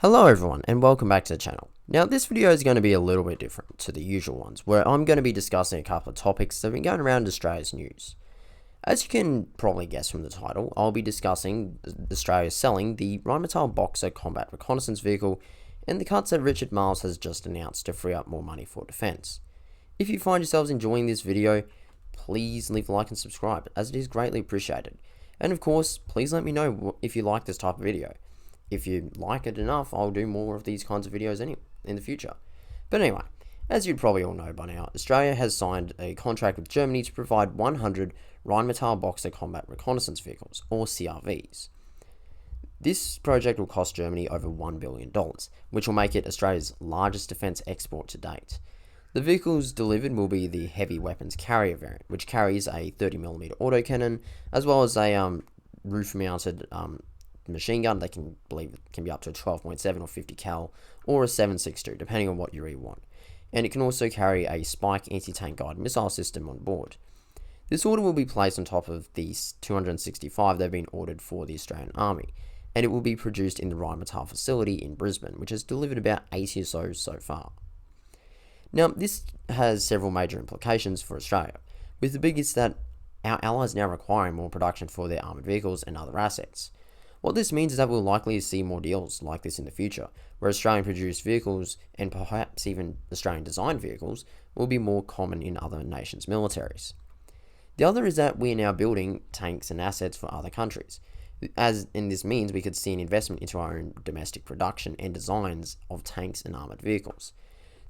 Hello everyone and welcome back to the channel. Now this video is going to be a little bit different to the usual ones where I'm going to be discussing a couple of topics that have been going around Australia's news. As you can probably guess from the title, I'll be discussing Australia selling the Rheinmetall Boxer combat reconnaissance vehicle and the cuts that Richard Marles has just announced to free up more money for defence. If you find yourselves enjoying this video, please leave a like and subscribe as it is greatly appreciated. And of course, please let me know if you like this type of video. If you like it enough, I'll do more of these kinds of videos in the future. But anyway, as you'd probably all know by now, Australia has signed a contract with Germany to provide 100 Rheinmetall Boxer combat reconnaissance vehicles, or CRVs. This project will cost Germany over $1 billion, which will make it Australia's largest defence export to date. The vehicles delivered will be the heavy weapons carrier variant, which carries a 30mm autocannon, as well as a roof-mounted machine gun. They can be up to a 12.7 or 50 cal or a 7.62 depending on what you really want, and it can also carry a Spike anti-tank guided missile system on board. This order will be placed on top of the 265 they've been ordered for the Australian Army, and it will be produced in the Rheinmetall facility in Brisbane, which has delivered about 80 or so far. Now this has several major implications for Australia, with the biggest that our allies now requiring more production for their armoured vehicles and other assets. What this means is that we'll likely see more deals like this in the future, where Australian-produced vehicles, and perhaps even Australian-designed vehicles, will be more common in other nations' militaries. The other is that we are now building tanks and assets for other countries, and this means we could see an investment into our own domestic production and designs of tanks and armoured vehicles.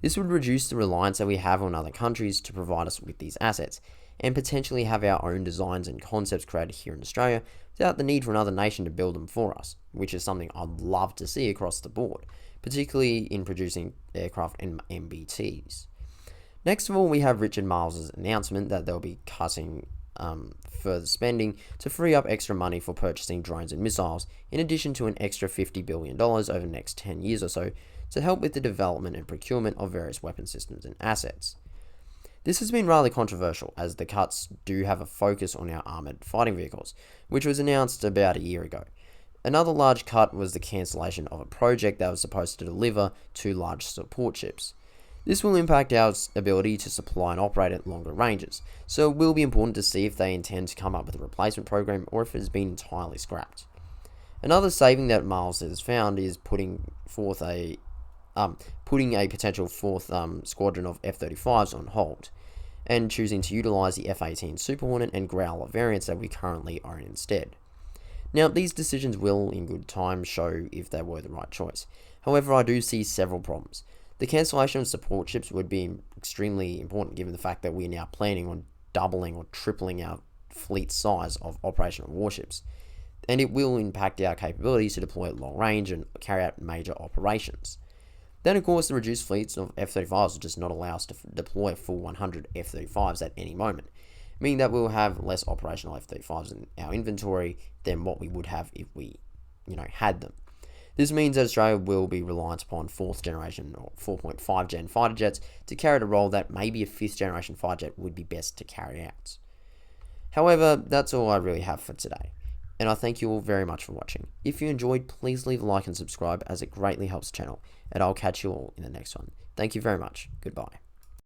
This would reduce the reliance that we have on other countries to provide us with these assets, and potentially have our own designs and concepts created here in Australia without the need for another nation to build them for us, which is something I'd love to see across the board, particularly in producing aircraft and MBTs. Next of all, we have Richard Marles' announcement that they'll be cutting further spending to free up extra money for purchasing drones and missiles, in addition to an extra $50 billion over the next 10 years or so to help with the development and procurement of various weapon systems and assets. This has been rather controversial, as the cuts do have a focus on our armoured fighting vehicles, which was announced about a year ago. Another large cut was the cancellation of a project that was supposed to deliver 2 large support ships. This will impact our ability to supply and operate at longer ranges, so it will be important to see if they intend to come up with a replacement program or if it has been entirely scrapped. Another saving that Marles has found is putting a potential 4th squadron of F-35s on hold, and choosing to utilise the F-18 Super Hornet and Growler variants that we currently own instead. Now, these decisions will, in good time, show if they were the right choice. However, I do see several problems. The cancellation of support ships would be extremely important given the fact that we are now planning on doubling or tripling our fleet size of operational warships, and it will impact our capabilities to deploy at long range and carry out major operations. Then, of course, the reduced fleets of F-35s will just not allow us to deploy a full 100 F-35s at any moment, meaning that we'll have less operational F-35s in our inventory than what we would have if we, had them. This means that Australia will be reliant upon 4th generation or 4.5 gen fighter jets to carry out a role that maybe a 5th generation fighter jet would be best to carry out. However, that's all I really have for today, and I thank you all very much for watching. If you enjoyed, please leave a like and subscribe as it greatly helps the channel, and I'll catch you all in the next one. Thank you very much. Goodbye.